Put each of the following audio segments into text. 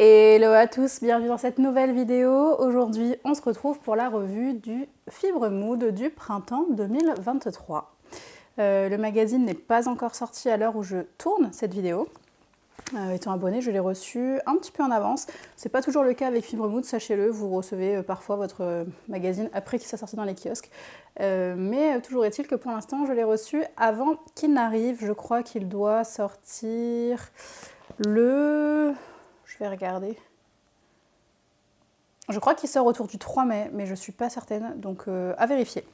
Hello à tous, bienvenue dans cette nouvelle vidéo. Aujourd'hui, on se retrouve pour la revue du Fibre Mood du printemps 2023. Le magazine n'est pas encore sorti à l'heure où je tourne cette vidéo. Étant abonné, je l'ai reçu un petit peu en avance. C'est pas toujours le cas avec Fibre Mood, sachez-le, vous recevez parfois votre magazine après qu'il soit sorti dans les kiosques. Mais toujours est-il que pour l'instant, je l'ai reçu avant qu'il n'arrive. Je crois qu'il doit sortir le... Je vais regarder. Je crois qu'il sort autour du 3 mai, mais je ne suis pas certaine, donc à vérifier.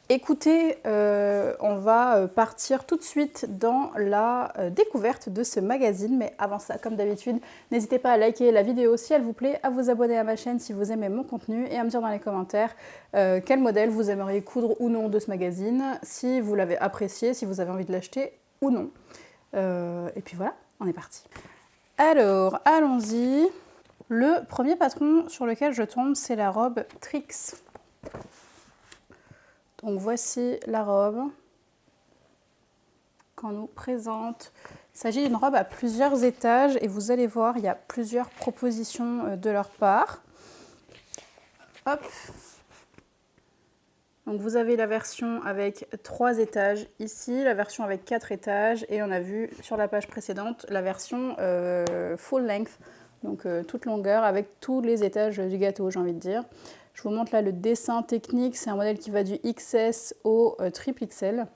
Écoutez, on va partir tout de suite dans la découverte de ce magazine, mais avant ça, comme d'habitude, n'hésitez pas à liker la vidéo si elle vous plaît, à vous abonner à ma chaîne si vous aimez mon contenu et à me dire dans les commentaires quel modèle vous aimeriez coudre ou non de ce magazine, si vous l'avez apprécié, si vous avez envie de l'acheter ou non. Et puis voilà, on est parti. Alors, allons-y. Le premier patron sur lequel je tombe, c'est la robe Trix. Donc voici la robe qu'on nous présente. Il s'agit d'une robe à plusieurs étages et vous allez voir, il y a plusieurs propositions de leur part. Hop. Donc vous avez la version avec 3 étages ici, la version avec 4 étages et on a vu sur la page précédente la version full length, donc toute longueur avec tous les étages du gâteau, j'ai envie de dire. Je vous montre là le dessin technique, c'est un modèle qui va du XS au triple XL.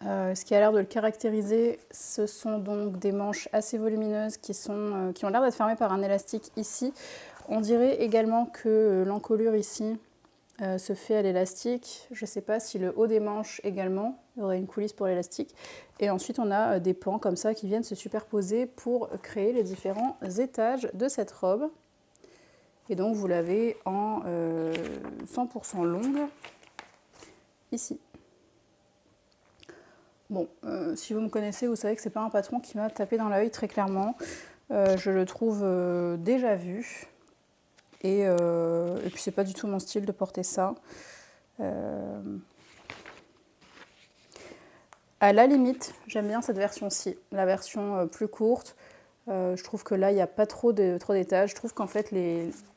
Ce qui a l'air de le caractériser, ce sont donc des manches assez volumineuses qui ont l'air d'être fermées par un élastique ici. On dirait également que l'encolure ici se fait à l'élastique. Je ne sais pas si le haut des manches également, il y aurait une coulisse pour l'élastique. Et ensuite on a des pans comme ça qui viennent se superposer pour créer les différents étages de cette robe. Et donc vous l'avez en 100% longue ici. Bon, si vous me connaissez, vous savez que c'est pas un patron qui m'a tapé dans l'œil très clairement. Je le trouve déjà vu. Et puis c'est pas du tout mon style de porter ça. À la limite, j'aime bien cette version-ci, la version plus courte. Je trouve que là, il n'y a pas trop d'étages. Je trouve qu'en fait,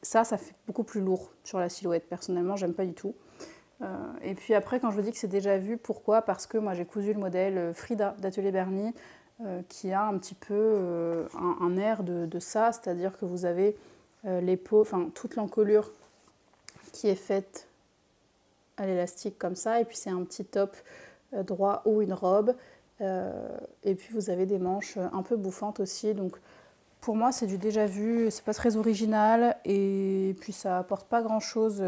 ça fait beaucoup plus lourd sur la silhouette. Personnellement, j'aime pas du tout. Et puis après, quand je vous dis que c'est déjà vu, pourquoi? Parce que moi, j'ai cousu le modèle Frida d'Atelier Berny, qui a un petit peu un air de ça, c'est-à-dire que vous avez les peaux, enfin toute l'encolure qui est faite à l'élastique comme ça, et puis c'est un petit top droit ou une robe. Et puis vous avez des manches un peu bouffantes aussi, donc pour moi c'est du déjà vu, c'est pas très original et puis ça apporte pas grand chose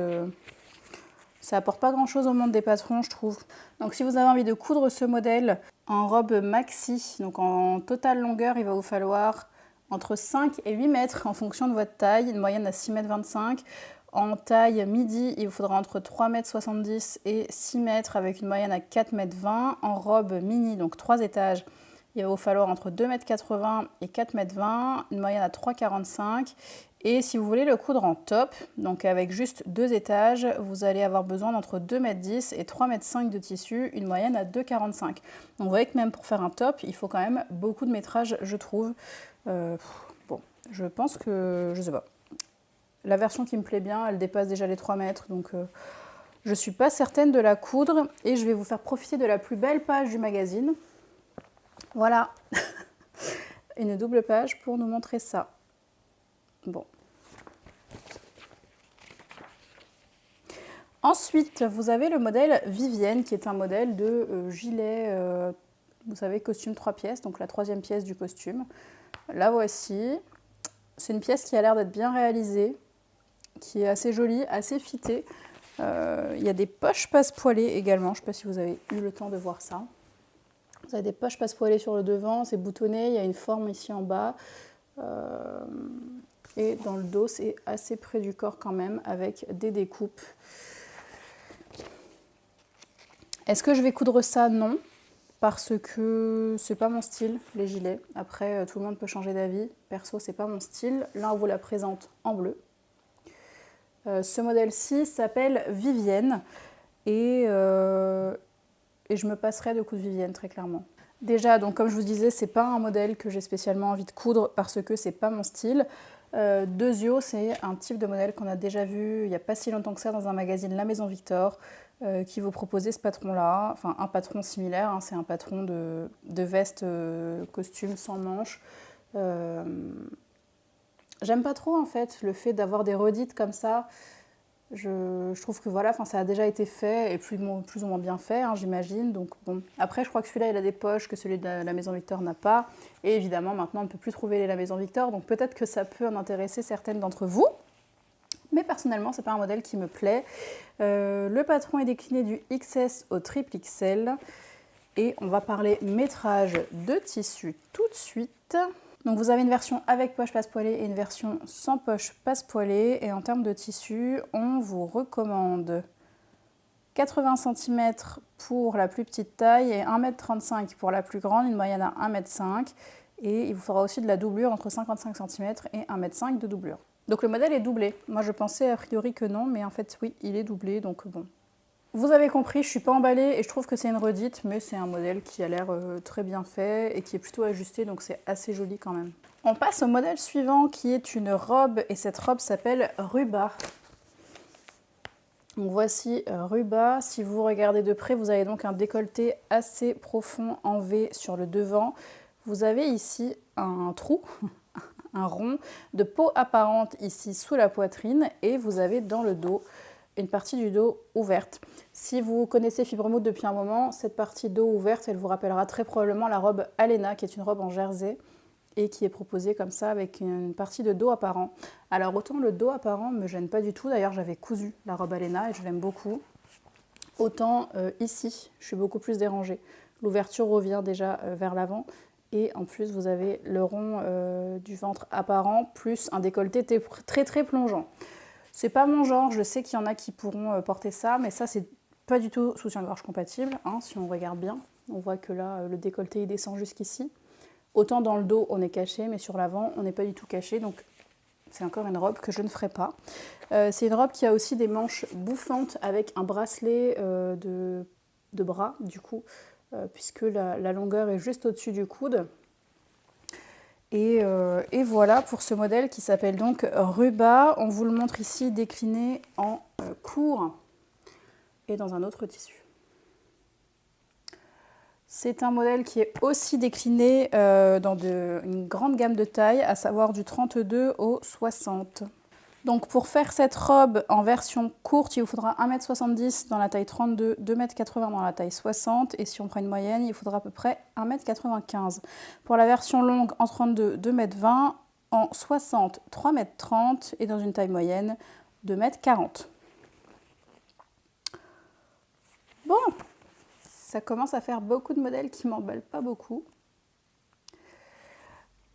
au monde des patrons, je trouve. Donc si vous avez envie de coudre ce modèle en robe maxi, donc en totale longueur, il va vous falloir entre 5 et 8 mètres en fonction de votre taille, une moyenne à 6,25 m. En taille midi, il vous faudra entre 3,70 m et 6 mètres avec une moyenne à 4,20 m. En robe mini, donc 3 étages, il va vous falloir entre 2,80 m et 4,20 m, une moyenne à 3,45 m. Et si vous voulez le coudre en top, donc avec juste 2 étages, vous allez avoir besoin d'entre 2,10 m et 3,5 m de tissu, une moyenne à 2,45 m. Donc vous voyez que même pour faire un top, il faut quand même beaucoup de métrage, je trouve. Bon, je pense que, je sais pas. La version qui me plaît bien, elle dépasse déjà les 3 mètres, donc je suis pas certaine de la coudre. Et je vais vous faire profiter de la plus belle page du magazine. Voilà, une double page pour nous montrer ça. Bon. Ensuite, vous avez le modèle Vivienne, qui est un modèle de gilet, vous savez, costume 3 pièces, donc la 3e pièce du costume. La voici. C'est une pièce qui a l'air d'être bien réalisée, qui est assez jolie, assez fitée. Il y a des poches passe-poilées également, je ne sais pas si vous avez eu le temps de voir ça. Vous avez des poches passe-poilées sur le devant, c'est boutonné, il y a une forme ici en bas. Et dans le dos, c'est assez près du corps quand même, avec des découpes. Est-ce que je vais coudre ça? Non, parce que c'est pas mon style, les gilets. Après, tout le monde peut changer d'avis. Perso, c'est pas mon style. Là, on vous la présente en bleu. Ce modèle-ci s'appelle Vivienne et je me passerai de coudre Vivienne, très clairement. Déjà, donc comme je vous disais, c'est pas un modèle que j'ai spécialement envie de coudre parce que c'est pas mon style. Dezio, c'est un type de modèle qu'on a déjà vu il n'y a pas si longtemps que ça dans un magazine La Maison Victor qui vous proposait ce patron-là, enfin un patron similaire, hein, c'est un patron de veste costume sans manches. J'aime pas trop en fait le fait d'avoir des redites comme ça. Je trouve que voilà, ça a déjà été fait et plus ou moins bien fait, hein, j'imagine. Donc bon, après je crois que celui-là il a des poches que celui de la Maison Victor n'a pas. Et évidemment maintenant on ne peut plus trouver la Maison Victor, donc peut-être que ça peut en intéresser certaines d'entre vous. Mais personnellement c'est pas un modèle qui me plaît. Le patron est décliné du XS au triple XL. Et on va parler métrage de tissu tout de suite. Donc vous avez une version avec poche passe-poilée et une version sans poche passe-poilée. Et en termes de tissu, on vous recommande 80 cm pour la plus petite taille et 1,35 m pour la plus grande, une moyenne à 1,5 m. Et il vous faudra aussi de la doublure entre 55 cm et 1,5 m de doublure. Donc le modèle est doublé. Moi je pensais a priori que non, mais en fait oui, il est doublé, donc bon. Vous avez compris, je suis pas emballée et je trouve que c'est une redite, mais c'est un modèle qui a l'air très bien fait et qui est plutôt ajusté, donc c'est assez joli quand même. On passe au modèle suivant qui est une robe et cette robe s'appelle Ruba. Donc voici Ruba. Si vous regardez de près, vous avez donc un décolleté assez profond en V sur le devant. Vous avez ici un trou, un rond de peau apparente ici sous la poitrine et vous avez dans le dos une partie du dos ouverte. Si vous connaissez Fibremood depuis un moment, cette partie dos ouverte, elle vous rappellera très probablement la robe Alena, qui est une robe en jersey et qui est proposée comme ça avec une partie de dos apparent. Alors autant le dos apparent me gêne pas du tout, d'ailleurs j'avais cousu la robe Alena et je l'aime beaucoup. Autant ici, je suis beaucoup plus dérangée. L'ouverture revient déjà vers l'avant et en plus vous avez le rond du ventre apparent plus un décolleté très très plongeant. C'est pas mon genre, je sais qu'il y en a qui pourront porter ça, mais ça c'est pas du tout soutien-gorge compatible, hein, si on regarde bien. On voit que là, le décolleté il descend jusqu'ici. Autant dans le dos on est caché, mais sur l'avant on n'est pas du tout caché, donc c'est encore une robe que je ne ferai pas. C'est une robe qui a aussi des manches bouffantes avec un bracelet de bras, du coup, puisque la longueur est juste au-dessus du coude. Et voilà pour ce modèle qui s'appelle donc Ruba. On vous le montre ici décliné en court et dans un autre tissu. C'est un modèle qui est aussi décliné dans une grande gamme de tailles, à savoir du 32 au 60. Donc pour faire cette robe en version courte, il vous faudra 1,70 m dans la taille 32, 2,80 m dans la taille 60. Et si on prend une moyenne, il faudra à peu près 1,95 m. Pour la version longue en 32, 2,20 m. En 60, 3,30 m. Et dans une taille moyenne, 2,40 m. Bon, ça commence à faire beaucoup de modèles qui m'emballent pas beaucoup.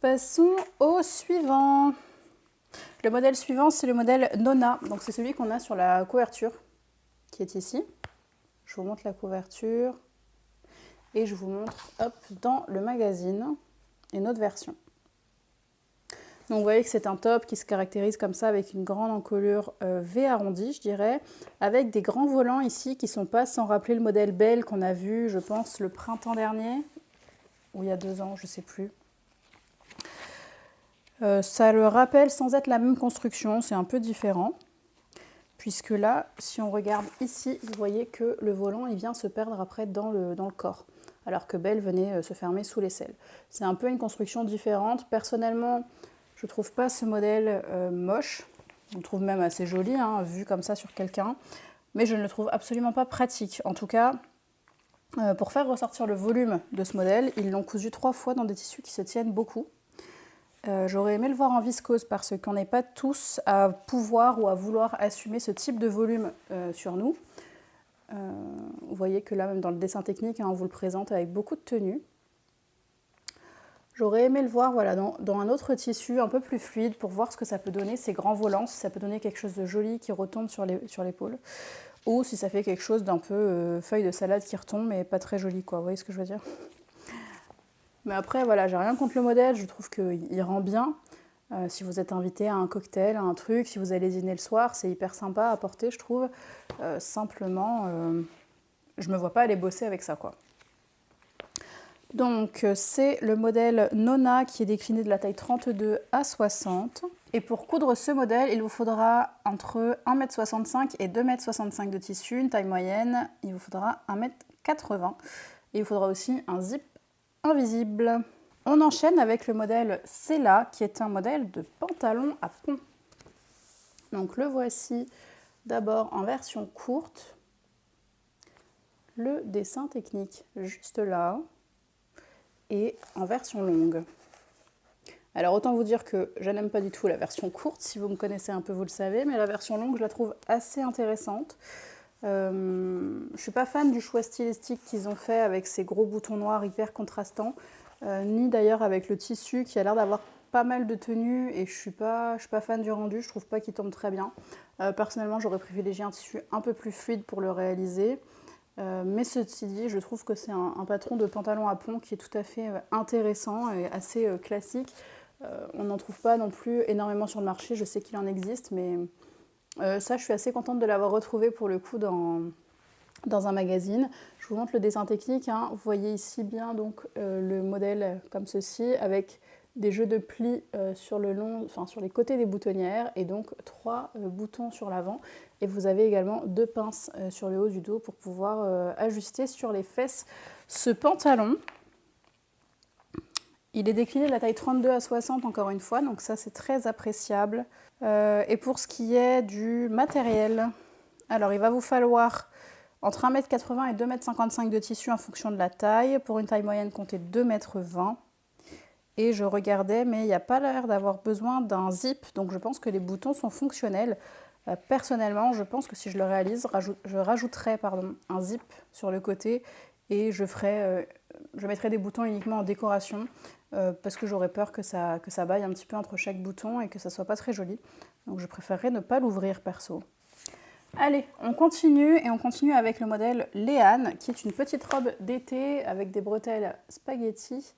Passons au suivant. Le modèle suivant, c'est le modèle Nona. Donc c'est celui qu'on a sur la couverture, qui est ici. Je vous montre la couverture et je vous montre dans le magazine une autre version. Donc vous voyez que c'est un top qui se caractérise comme ça avec une grande encolure V arrondie, je dirais, avec des grands volants ici qui ne sont pas sans rappeler le modèle Belle qu'on a vu, je pense, le printemps dernier, ou il y a 2 ans, je ne sais plus. Ça le rappelle sans être la même construction, c'est un peu différent. Puisque là, si on regarde ici, vous voyez que le volant il vient se perdre après dans le corps. Alors que Belle venait se fermer sous l'aisselle. C'est un peu une construction différente. Personnellement, je ne trouve pas ce modèle moche. Je le trouve même assez joli, hein, vu comme ça sur quelqu'un. Mais je ne le trouve absolument pas pratique. En tout cas, pour faire ressortir le volume de ce modèle, ils l'ont cousu 3 fois dans des tissus qui se tiennent beaucoup. J'aurais aimé le voir en viscose parce qu'on n'est pas tous à pouvoir ou à vouloir assumer ce type de volume sur nous. Vous voyez que là, même dans le dessin technique, hein, on vous le présente avec beaucoup de tenue. J'aurais aimé le voir voilà, dans un autre tissu un peu plus fluide pour voir ce que ça peut donner, ces grands volants, si ça peut donner quelque chose de joli qui retombe sur l'épaule. Ou si ça fait quelque chose d'un peu feuille de salade qui retombe mais pas très joli, quoi. Vous voyez ce que je veux dire ? Mais après, voilà, j'ai rien contre le modèle, je trouve qu'il rend bien. Si vous êtes invité à un cocktail, à un truc, si vous allez dîner le soir, c'est hyper sympa à porter, je trouve. Simplement, je me vois pas aller bosser avec ça, quoi. Donc c'est le modèle Nona qui est décliné de la taille 32 à 60. Et pour coudre ce modèle, il vous faudra entre 1,65 m et 2,65 m de tissu, une taille moyenne. Il vous faudra 1,80 m. Et il vous faudra aussi un zip invisible. On enchaîne avec le modèle Cella, qui est un modèle de pantalon à pont. Donc le voici d'abord en version courte. Le dessin technique juste là. Et en version longue. Alors autant vous dire que je n'aime pas du tout la version courte, si vous me connaissez un peu vous le savez, mais la version longue je la trouve assez intéressante. Je ne suis pas fan du choix stylistique qu'ils ont fait avec ces gros boutons noirs hyper contrastants, ni d'ailleurs avec le tissu qui a l'air d'avoir pas mal de tenue et je suis pas fan du rendu, je trouve pas qu'il tombe très bien. Personnellement j'aurais privilégié un tissu un peu plus fluide pour le réaliser. Mais ceci dit, je trouve que c'est un patron de pantalon à pont qui est tout à fait intéressant et assez classique. On n'en trouve pas non plus énormément sur le marché, je sais qu'il en existe, mais ça je suis assez contente de l'avoir retrouvé pour le coup dans un magazine. Je vous montre le dessin technique, hein. Vous voyez ici bien donc, le modèle comme ceci, avec des jeux de plis sur les côtés des boutonnières et donc 3 boutons sur l'avant. Et vous avez également 2 pinces sur le haut du dos pour pouvoir ajuster sur les fesses ce pantalon. Il est décliné de la taille 32 à 60 encore une fois, donc ça c'est très appréciable. Et pour ce qui est du matériel, alors il va vous falloir entre 1,80 m et 2,55 m de tissu en fonction de la taille. Pour une taille moyenne, comptez 2,20 m. Et je regardais, mais il n'y a pas l'air d'avoir besoin d'un zip, donc je pense que les boutons sont fonctionnels. Personnellement, je pense que si je le réalise, je rajouterai un zip sur le côté et je mettrai des boutons uniquement en décoration parce que j'aurais peur que ça baille un petit peu entre chaque bouton et que ça soit pas très joli. Donc je préférerais ne pas l'ouvrir perso. Allez, on continue avec le modèle Léane, qui est une petite robe d'été avec des bretelles spaghetti,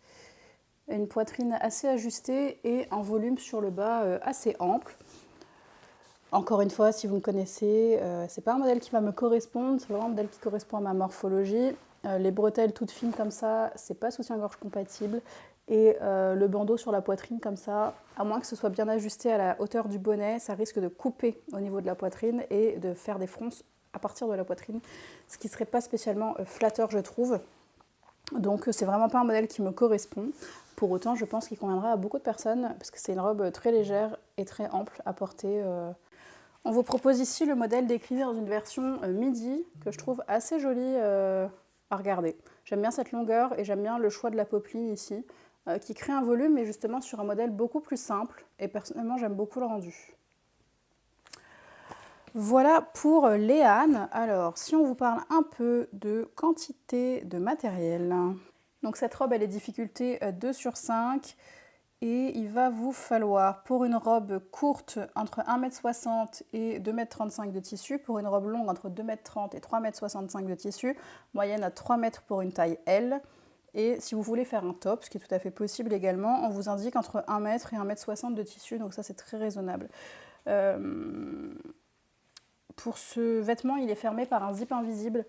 une poitrine assez ajustée et un volume sur le bas assez ample. Encore une fois, si vous me connaissez, c'est pas un modèle qui va me correspondre, c'est vraiment un modèle qui correspond à ma morphologie. Les bretelles toutes fines comme ça, c'est pas soutien-gorge compatible. Et le bandeau sur la poitrine comme ça, à moins que ce soit bien ajusté à la hauteur du bonnet, ça risque de couper au niveau de la poitrine et de faire des fronces à partir de la poitrine, ce qui serait pas spécialement flatteur, je trouve. Donc c'est vraiment pas un modèle qui me correspond. Pour autant, je pense qu'il conviendra à beaucoup de personnes parce que c'est une robe très légère et très ample à porter. On vous propose ici le modèle décliné dans une version midi que je trouve assez jolie à regarder. J'aime bien cette longueur et j'aime bien le choix de la popeline ici qui crée un volume mais justement sur un modèle beaucoup plus simple et personnellement j'aime beaucoup le rendu. Voilà pour Léane. Alors si on vous parle un peu de quantité de matériel. Donc cette robe elle est difficulté 2 sur 5. Et il va vous falloir, pour une robe courte, entre 1,60 m et 2,35 m de tissu. Pour une robe longue, entre 2,30 m et 3,65 m de tissu. Moyenne à 3 m pour une taille L. Et si vous voulez faire un top, ce qui est tout à fait possible également, on vous indique entre 1 m et 1,60 m de tissu. Donc ça, c'est très raisonnable. Pour ce vêtement, il est fermé par un zip invisible.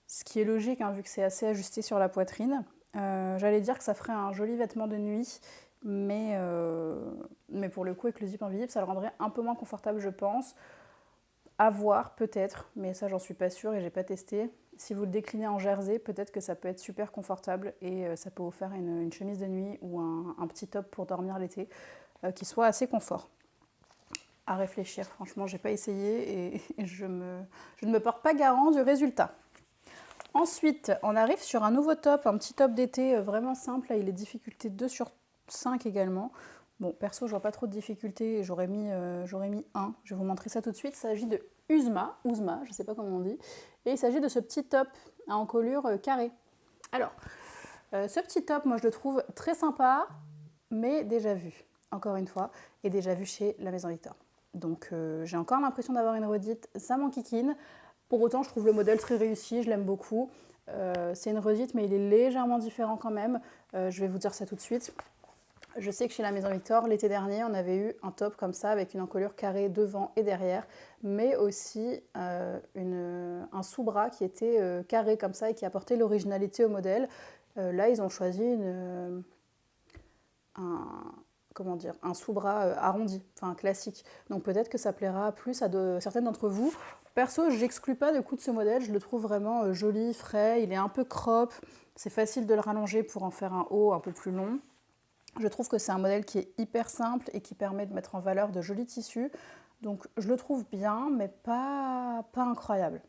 Ce qui est logique, hein, vu que c'est assez ajusté sur la poitrine. J'allais dire que ça ferait un joli vêtement de nuit. Mais pour le coup, avec le zip invisible, ça le rendrait un peu moins confortable, je pense. À voir, peut-être, mais ça, j'en suis pas sûre et j'ai pas testé. Si vous le déclinez en jersey, peut-être que ça peut être super confortable et ça peut vous faire une chemise de nuit ou un petit top pour dormir l'été qui soit assez confort. À réfléchir, franchement, j'ai pas essayé et je ne me porte pas garant du résultat. Ensuite, on arrive sur un nouveau top, un petit top d'été vraiment simple. Là, il est difficulté 2 sur 5 également. Bon, perso, je vois pas trop de difficultés, j'aurais mis 1. Je vais vous montrer ça tout de suite. Il s'agit de Uzma, je sais pas comment on dit. Et il s'agit de ce petit top à encolure carrée. Alors, ce petit top, moi je le trouve très sympa, mais déjà vu, encore une fois, et déjà vu chez la Maison Victor. Donc j'ai encore l'impression d'avoir une redite, ça m'enquiquine. Pour autant, je trouve le modèle très réussi, je l'aime beaucoup. C'est une redite, mais il est légèrement différent quand même. Je vais vous dire ça tout de suite. Je sais que chez la Maison Victor, l'été dernier, on avait eu un top comme ça avec une encolure carrée devant et derrière, mais aussi un sous-bras qui était carré comme ça et qui apportait l'originalité au modèle. Là, ils ont choisi un sous-bras arrondi, enfin classique. Donc peut-être que ça plaira plus à certaines d'entre vous. Perso, j'exclus pas le coup de ce modèle, je le trouve vraiment joli, frais, il est un peu crop, c'est facile de le rallonger pour en faire un haut un peu plus long. Je trouve que c'est un modèle qui est hyper simple et qui permet de mettre en valeur de jolis tissus. Donc je le trouve bien, mais pas incroyable.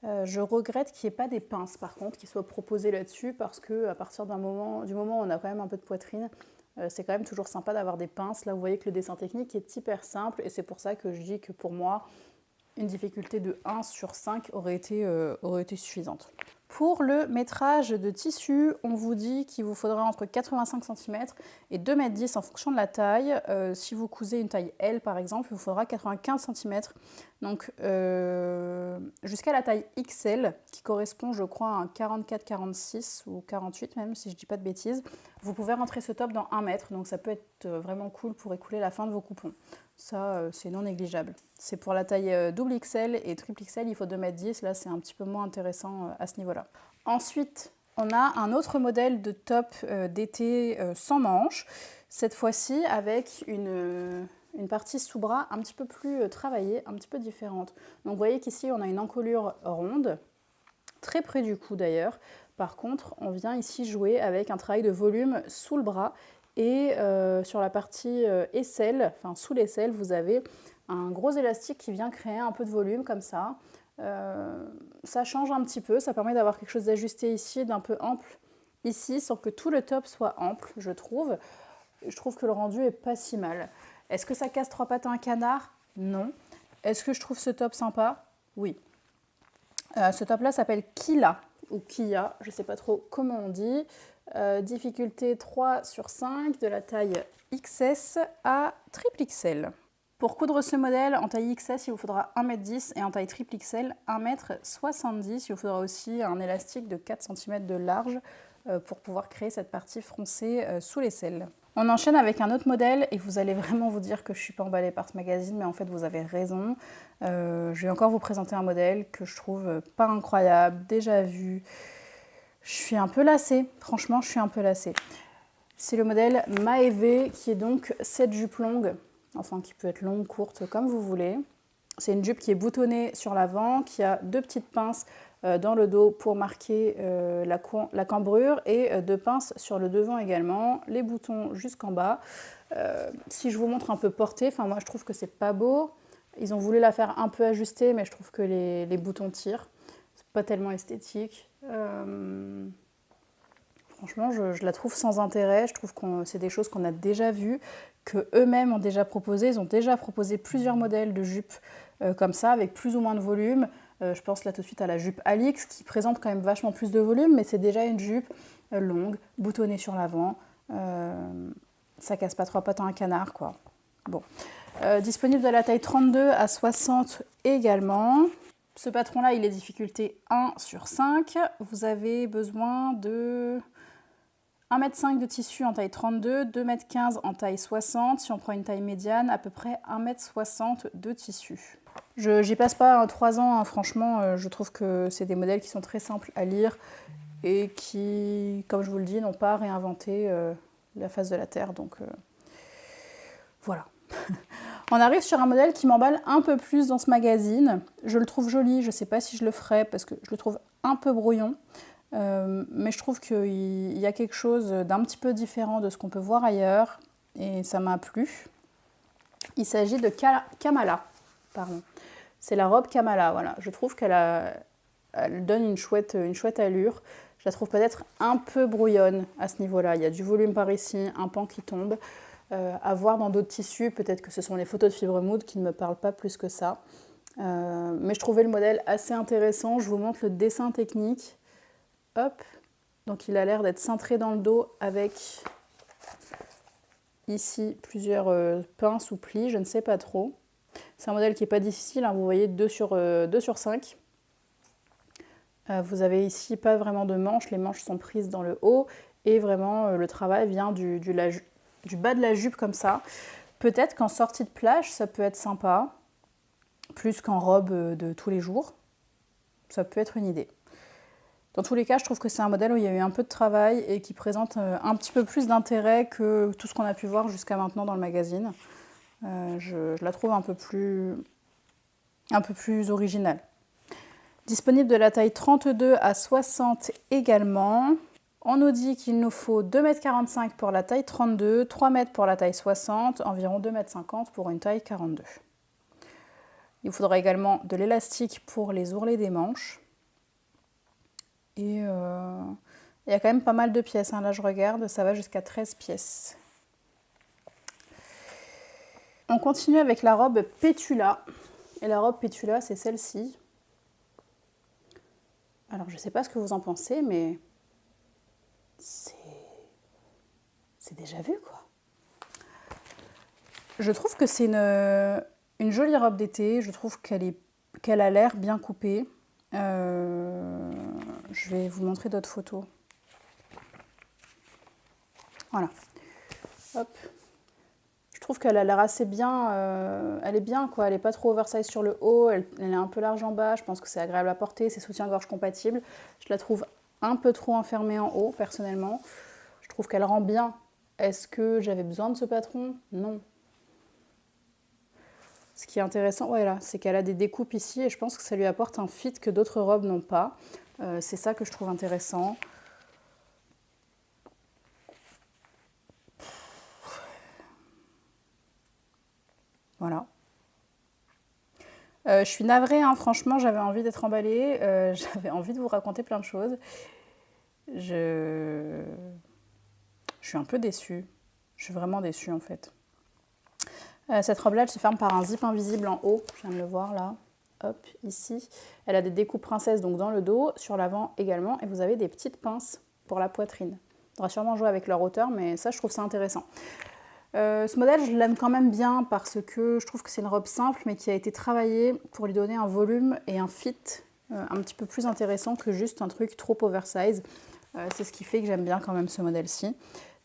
Je regrette qu'il n'y ait pas des pinces par contre qui soient proposées là-dessus parce que à partir du moment où on a quand même un peu de poitrine, c'est quand même toujours sympa d'avoir des pinces. Là vous voyez que le dessin technique est hyper simple et c'est pour ça que je dis que pour moi une difficulté de 1 sur 5 aurait été suffisante. Pour le métrage de tissu, on vous dit qu'il vous faudra entre 85 cm et 2,10 m en fonction de la taille. Si vous cousez une taille L par exemple, il vous faudra 95 cm. Donc jusqu'à la taille XL, qui correspond je crois à un 44-46 ou 48 même, si je ne dis pas de bêtises. Vous pouvez rentrer ce top dans 1 mètre, donc ça peut être vraiment cool pour écouler la fin de vos coupons. Ça, c'est non négligeable. C'est pour la taille double XL et triple XL, il faut 2,10 m. Là, c'est un petit peu moins intéressant à ce niveau-là. Ensuite, on a un autre modèle de top d'été sans manches. Cette fois-ci avec une partie sous-bras un petit peu plus travaillée, un petit peu différente. Donc vous voyez qu'ici, on a une encolure ronde, très près du cou d'ailleurs. Par contre, on vient ici jouer avec un travail de volume sous le bras. Et sur la partie aisselle, enfin sous l'aisselle, vous avez un gros élastique qui vient créer un peu de volume comme ça. Ça change un petit peu, ça permet d'avoir quelque chose d'ajusté ici, d'un peu ample ici, sans que tout le top soit ample, je trouve. Je trouve que le rendu est pas si mal. Est-ce que ça casse 3 pattes à un canard? Non. Est-ce que je trouve ce top sympa? Oui. Ce top-là s'appelle Kila, ou Kia, je ne sais pas trop comment on dit. Difficulté 3 sur 5 de la taille XS à triple XL. Pour coudre ce modèle, en taille XS, il vous faudra 1,10 m et en taille triple XL, 1,70 m. Il vous faudra aussi un élastique de 4 cm de large pour pouvoir créer cette partie froncée sous l'aisselle. On enchaîne avec un autre modèle et vous allez vraiment vous dire que je ne suis pas emballée par ce magazine, mais en fait vous avez raison. Je vais encore vous présenter un modèle que je trouve pas incroyable, déjà vu. Je suis un peu lassée, franchement je suis un peu lassée. C'est le modèle Maeve qui est donc cette jupe longue, enfin qui peut être longue, courte, comme vous voulez. C'est une jupe qui est boutonnée sur l'avant, qui a 2 petites pinces dans le dos pour marquer la cambrure et 2 pinces sur le devant également, les boutons jusqu'en bas. Si je vous montre un peu portée, enfin moi je trouve que c'est pas beau. Ils ont voulu la faire un peu ajustée, mais je trouve que les boutons tirent. C'est pas tellement esthétique. Franchement, je la trouve sans intérêt. Je trouve que c'est des choses qu'on a déjà vues, qu'eux-mêmes ont déjà proposé. Ils ont déjà proposé plusieurs modèles de jupes comme ça, avec plus ou moins de volume. Je pense là tout de suite à la jupe Alix, qui présente quand même vachement plus de volume, mais c'est déjà une jupe longue, boutonnée sur l'avant. Ça casse pas 3 pattes à un canard, quoi. Bon. Disponible de la taille 32 à 60 également. Ce patron-là, il est difficulté 1 sur 5. Vous avez besoin de 1,5 m de tissu en taille 32, 2,15 m en taille 60. Si on prend une taille médiane, à peu près 1,60 m de tissu. J'y passe pas 3 ans, hein, franchement, je trouve que c'est des modèles qui sont très simples à lire et qui, comme je vous le dis, n'ont pas réinventé la face de la Terre. Donc voilà. On arrive sur un modèle qui m'emballe un peu plus dans ce magazine. Je le trouve joli, je ne sais pas si je le ferai parce que je le trouve un peu brouillon. Mais je trouve qu'il y a quelque chose d'un petit peu différent de ce qu'on peut voir ailleurs et ça m'a plu. Il s'agit de Kamala. Pardon. C'est la robe Kamala, voilà. Je trouve elle donne une chouette allure. Je la trouve peut-être un peu brouillonne à ce niveau-là. Il y a du volume par ici, un pan qui tombe. À voir dans d'autres tissus, peut-être que ce sont les photos de fibre mood qui ne me parlent pas plus que ça. Mais je trouvais le modèle assez intéressant. Je vous montre le dessin technique. Hop, donc il a l'air d'être cintré dans le dos avec ici plusieurs pinces ou plis, je ne sais pas trop. C'est un modèle qui n'est pas difficile, hein, vous voyez 2 sur 5. Vous avez ici pas vraiment de manches, les manches sont prises dans le haut et vraiment le travail vient du bas de la jupe comme ça. Peut-être qu'en sortie de plage, ça peut être sympa, plus qu'en robe de tous les jours. Ça peut être une idée. Dans tous les cas, je trouve que c'est un modèle où il y a eu un peu de travail et qui présente un petit peu plus d'intérêt que tout ce qu'on a pu voir jusqu'à maintenant dans le magazine. Je la trouve un peu plus originale. Disponible de la taille 32 à 60 également. On nous dit qu'il nous faut 2,45 m pour la taille 32, 3 m pour la taille 60, environ 2,50 m pour une taille 42. Il vous faudra également de l'élastique pour les ourlets des manches. Et il y a quand même pas mal de pièces, hein. Là je regarde, ça va jusqu'à 13 pièces. On continue avec la robe Pétula. Et la robe Pétula, c'est celle-ci. Alors je ne sais pas ce que vous en pensez, mais c'est déjà vu, quoi. Je trouve que c'est une jolie robe d'été. Je trouve qu'elle a l'air bien coupée. Je vais vous montrer d'autres photos. Voilà. Hop. Je trouve qu'elle a l'air assez bien. Elle est bien, quoi. Elle n'est pas trop oversize sur le haut. Elle est un peu large en bas. Je pense que c'est agréable à porter. C'est soutien-gorge compatible. Je la trouve un peu trop enfermée en haut, personnellement. Je trouve qu'elle rend bien. Est-ce que j'avais besoin de ce patron? Non. Ce qui est intéressant, voilà, c'est qu'elle a des découpes ici et je pense que ça lui apporte un fit que d'autres robes n'ont pas. C'est ça que je trouve intéressant. Voilà. Je suis navrée, hein, franchement, j'avais envie d'être emballée. J'avais envie de vous raconter plein de choses. Je suis un peu déçue. Je suis vraiment déçue, en fait. Cette robe-là, elle se ferme par un zip invisible en haut. Je viens de le voir là. Hop, ici. Elle a des découpes princesses donc dans le dos, sur l'avant également. Et vous avez des petites pinces pour la poitrine. Il faudra sûrement jouer avec leur hauteur, mais ça, je trouve ça intéressant. Ce modèle, je l'aime quand même bien parce que je trouve que c'est une robe simple, mais qui a été travaillée pour lui donner un volume et un fit un petit peu plus intéressant que juste un truc trop oversize. C'est ce qui fait que j'aime bien quand même ce modèle-ci.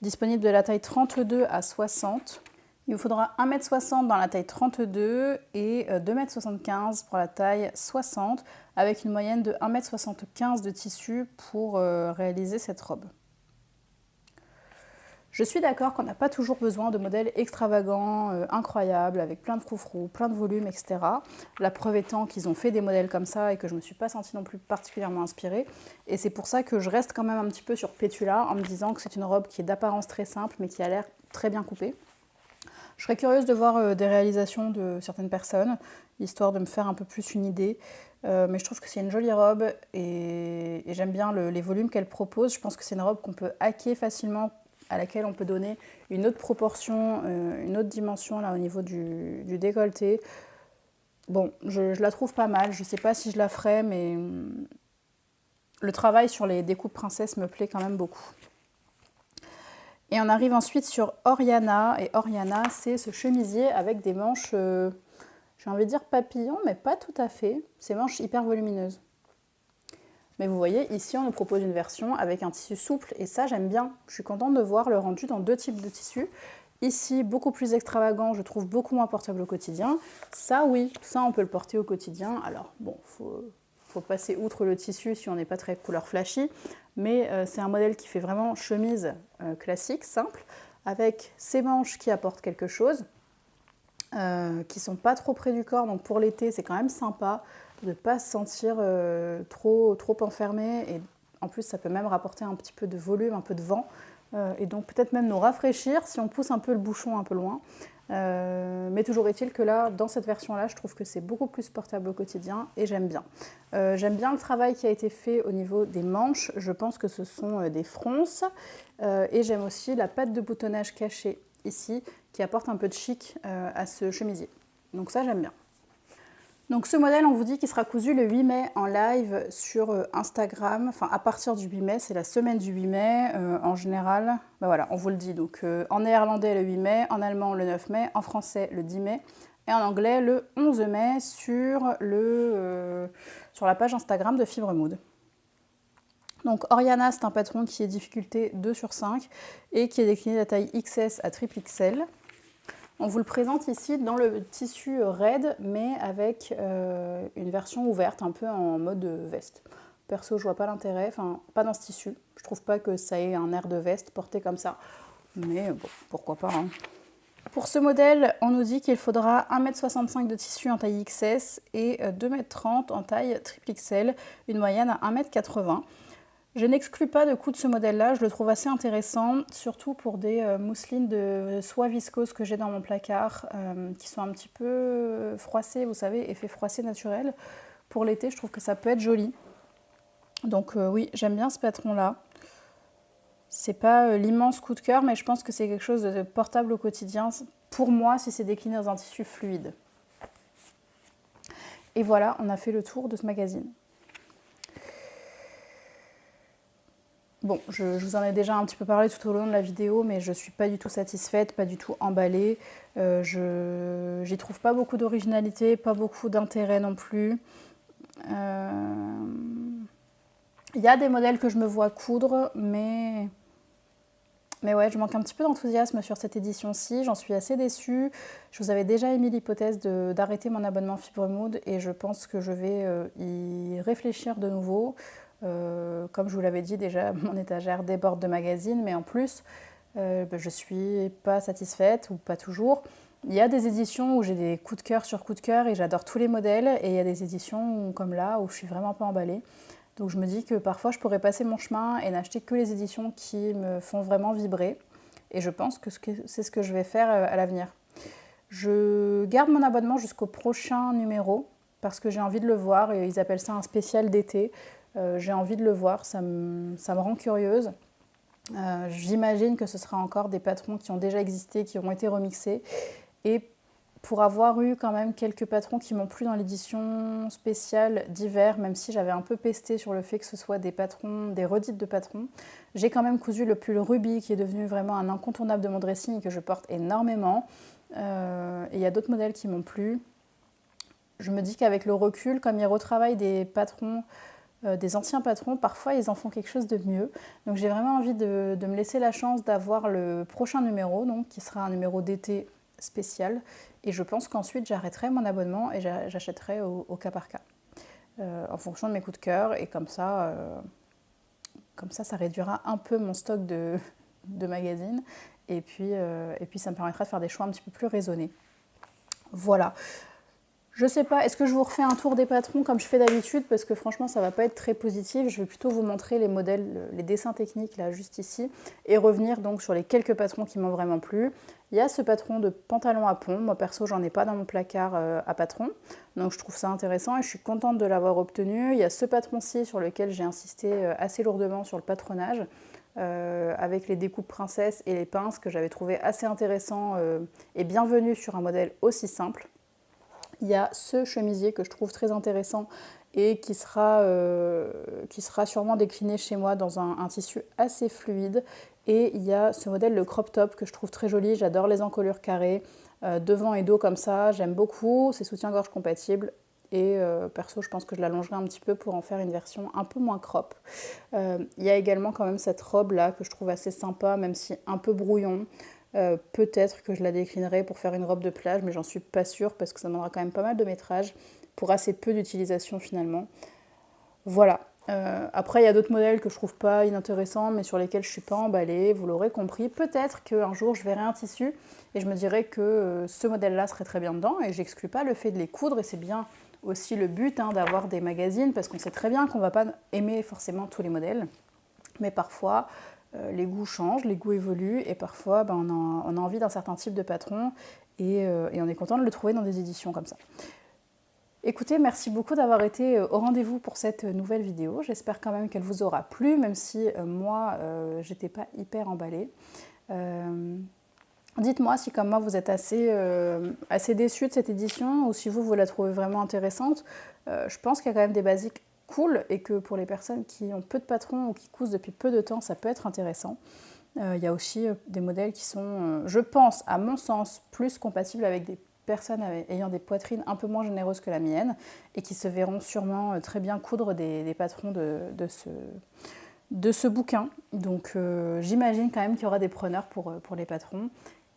Disponible de la taille 32 à 60. Il vous faudra 1,60 m dans la taille 32 et 2,75 m pour la taille 60, avec une moyenne de 1,75 m de tissu pour réaliser cette robe. Je suis d'accord qu'on n'a pas toujours besoin de modèles extravagants, incroyables, avec plein de froufrous, plein de volume, etc. La preuve étant qu'ils ont fait des modèles comme ça et que je ne me suis pas sentie non plus particulièrement inspirée. Et c'est pour ça que je reste quand même un petit peu sur Pétula en me disant que c'est une robe qui est d'apparence très simple mais qui a l'air très bien coupée. Je serais curieuse de voir des réalisations de certaines personnes, histoire de me faire un peu plus une idée. Mais je trouve que c'est une jolie robe et j'aime bien les volumes qu'elle propose. Je pense que c'est une robe qu'on peut hacker facilement, à laquelle on peut donner une autre proportion, une autre dimension là, au niveau du décolleté. Bon, je la trouve pas mal. Je ne sais pas si je la ferai, mais le travail sur les découpes princesses me plaît quand même beaucoup. Et on arrive ensuite sur Oriana. Et Oriana, c'est ce chemisier avec des manches, j'ai envie de dire papillon, mais pas tout à fait. Ces manches hyper volumineuses. Mais vous voyez, ici, on nous propose une version avec un tissu souple. Et ça, j'aime bien. Je suis contente de voir le rendu dans deux types de tissus. Ici, beaucoup plus extravagant, je trouve beaucoup moins portable au quotidien. Ça, oui, ça, on peut le porter au quotidien. Alors, bon, faut passer outre le tissu si on n'est pas très couleur flashy. Mais c'est un modèle qui fait vraiment chemise classique, simple, avec ses manches qui apportent quelque chose, qui ne sont pas trop près du corps. Donc pour l'été, c'est quand même sympa de ne pas se sentir trop enfermé. Et en plus, ça peut même rapporter un petit peu de volume, un peu de vent. Et donc peut-être même nous rafraîchir si on pousse un peu le bouchon un peu loin. Mais toujours est-il que là, dans cette version-là, je trouve que c'est beaucoup plus portable au quotidien et j'aime bien. J'aime bien le travail qui a été fait au niveau des manches. Je pense que ce sont des fronces. Et j'aime aussi la patte de boutonnage cachée ici, qui apporte un peu de chic à ce chemisier. Donc ça, j'aime bien. Donc ce modèle, on vous dit qu'il sera cousu le 8 mai en live sur Instagram. Enfin, à partir du 8 mai, c'est la semaine du 8 mai. En général, ben voilà, on vous le dit. Donc en néerlandais le 8 mai, en allemand le 9 mai, en français le 10 mai et en anglais le 11 mai sur la page Instagram de Fibre Mood. Donc Oriana, c'est un patron qui est difficulté 2/5 et qui est décliné de la taille XS à XXL. On vous le présente ici dans le tissu raide, mais avec une version ouverte, un peu en mode veste. Perso, je vois pas l'intérêt, enfin, pas dans ce tissu. Je trouve pas que ça ait un air de veste porté comme ça. Mais bon, pourquoi pas, hein. Pour ce modèle, on nous dit qu'il faudra 1,65 m de tissu en taille XS et 2,30 m en taille XXL, une moyenne à 1,80 m. Je n'exclus pas de coudre ce modèle-là, je le trouve assez intéressant, surtout pour des mousselines de soie viscose que j'ai dans mon placard, qui sont un petit peu froissées, vous savez, effet froissé naturel. Pour l'été, je trouve que ça peut être joli. Donc oui, j'aime bien ce patron-là. C'est pas l'immense coup de cœur, mais je pense que c'est quelque chose de portable au quotidien, pour moi, si c'est décliné dans un tissu fluide. Et voilà, on a fait le tour de ce magazine. Bon, je vous en ai déjà un petit peu parlé tout au long de la vidéo, mais je suis pas du tout satisfaite, pas du tout emballée. J'y trouve pas beaucoup d'originalité, pas beaucoup d'intérêt non plus. Il y a des modèles que je me vois coudre, mais ouais, je manque un petit peu d'enthousiasme sur cette édition-ci, j'en suis assez déçue. Je vous avais déjà émis l'hypothèse d'arrêter mon abonnement Fibremood et je pense que je vais y réfléchir de nouveau. Comme je vous l'avais dit déjà, mon étagère déborde de magazines, mais en plus, je suis pas satisfaite ou pas toujours. Il y a des éditions où j'ai des coups de cœur sur coups de cœur et j'adore tous les modèles, et il y a des éditions comme là où je suis vraiment pas emballée. Donc je me dis que parfois je pourrais passer mon chemin et n'acheter que les éditions qui me font vraiment vibrer. Et je pense que c'est ce que je vais faire à l'avenir. Je garde mon abonnement jusqu'au prochain numéro parce que j'ai envie de le voir. Et ils appellent ça un spécial d'été. J'ai envie de le voir, ça me rend curieuse. J'imagine que ce sera encore des patrons qui ont déjà existé, qui ont été remixés. Et pour avoir eu quand même quelques patrons qui m'ont plu dans l'édition spéciale d'hiver, même si j'avais un peu pesté sur le fait que ce soit des patrons, des redites de patrons, j'ai quand même cousu le pull Ruby qui est devenu vraiment un incontournable de mon dressing et que je porte énormément. Et il y a d'autres modèles qui m'ont plu. Je me dis qu'avec le recul, comme ils retravaillent des patrons, des anciens patrons, parfois ils en font quelque chose de mieux. Donc j'ai vraiment envie de me laisser la chance d'avoir le prochain numéro, donc, qui sera un numéro d'été spécial. Et je pense qu'ensuite j'arrêterai mon abonnement et j'achèterai au cas par cas, en fonction de mes coups de cœur. Et comme ça, ça réduira un peu mon stock de magazines. Et puis ça me permettra de faire des choix un petit peu plus raisonnés. Voilà. Je sais pas, est-ce que je vous refais un tour des patrons comme je fais d'habitude? Parce que franchement, ça va pas être très positif. Je vais plutôt vous montrer les modèles, les dessins techniques là, juste ici, et revenir donc sur les quelques patrons qui m'ont vraiment plu. Il y a ce patron de pantalon à pont. Moi, perso, j'en ai pas dans mon placard à patron. Donc, je trouve ça intéressant et je suis contente de l'avoir obtenu. Il y a ce patron-ci sur lequel j'ai insisté assez lourdement sur le patronage, avec les découpes princesses et les pinces que j'avais trouvé assez intéressant et bienvenu sur un modèle aussi simple. Il y a ce chemisier que je trouve très intéressant et qui sera sûrement décliné chez moi dans un tissu assez fluide. Et il y a ce modèle, le crop top, que je trouve très joli. J'adore les encolures carrées, devant et dos comme ça. J'aime beaucoup, c'est soutien-gorge compatible. Et perso, je pense que je l'allongerai un petit peu pour en faire une version un peu moins crop. Il y a également quand même cette robe-là que je trouve assez sympa, même si un peu brouillon. Peut-être que je la déclinerai pour faire une robe de plage, mais j'en suis pas sûre parce que ça demandera quand même pas mal de métrage pour assez peu d'utilisation finalement. Voilà. Après, il y a d'autres modèles que je trouve pas inintéressants, mais sur lesquels je suis pas emballée, vous l'aurez compris. Peut-être qu'un jour je verrai un tissu et je me dirai que ce modèle-là serait très bien dedans, et j'exclus pas le fait de les coudre, et c'est bien aussi le but d'avoir des magazines, parce qu'on sait très bien qu'on va pas aimer forcément tous les modèles, mais parfois les goûts changent, les goûts évoluent, et parfois on a envie d'un certain type de patron, et on est content de le trouver dans des éditions comme ça. Écoutez, merci beaucoup d'avoir été au rendez-vous pour cette nouvelle vidéo. J'espère quand même qu'elle vous aura plu, même si moi, j'étais pas hyper emballée. Dites-moi si, comme moi, vous êtes assez déçus de cette édition, ou si vous la trouvez vraiment intéressante. Je pense qu'il y a quand même des basiques cool, et que pour les personnes qui ont peu de patrons ou qui cousent depuis peu de temps, ça peut être intéressant. Il y a aussi des modèles qui sont, je pense, à mon sens, plus compatibles avec des personnes ayant des poitrines un peu moins généreuses que la mienne, et qui se verront sûrement très bien coudre des patrons de ce bouquin. Donc j'imagine quand même qu'il y aura des preneurs pour les patrons.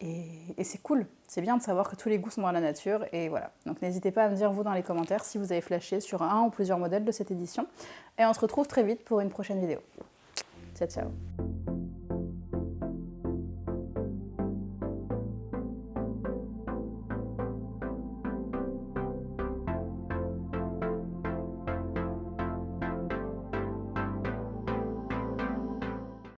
Et c'est cool, c'est bien de savoir que tous les goûts sont dans la nature, et voilà. Donc n'hésitez pas à me dire vous dans les commentaires si vous avez flashé sur un ou plusieurs modèles de cette édition. Et on se retrouve très vite pour une prochaine vidéo. Ciao ciao.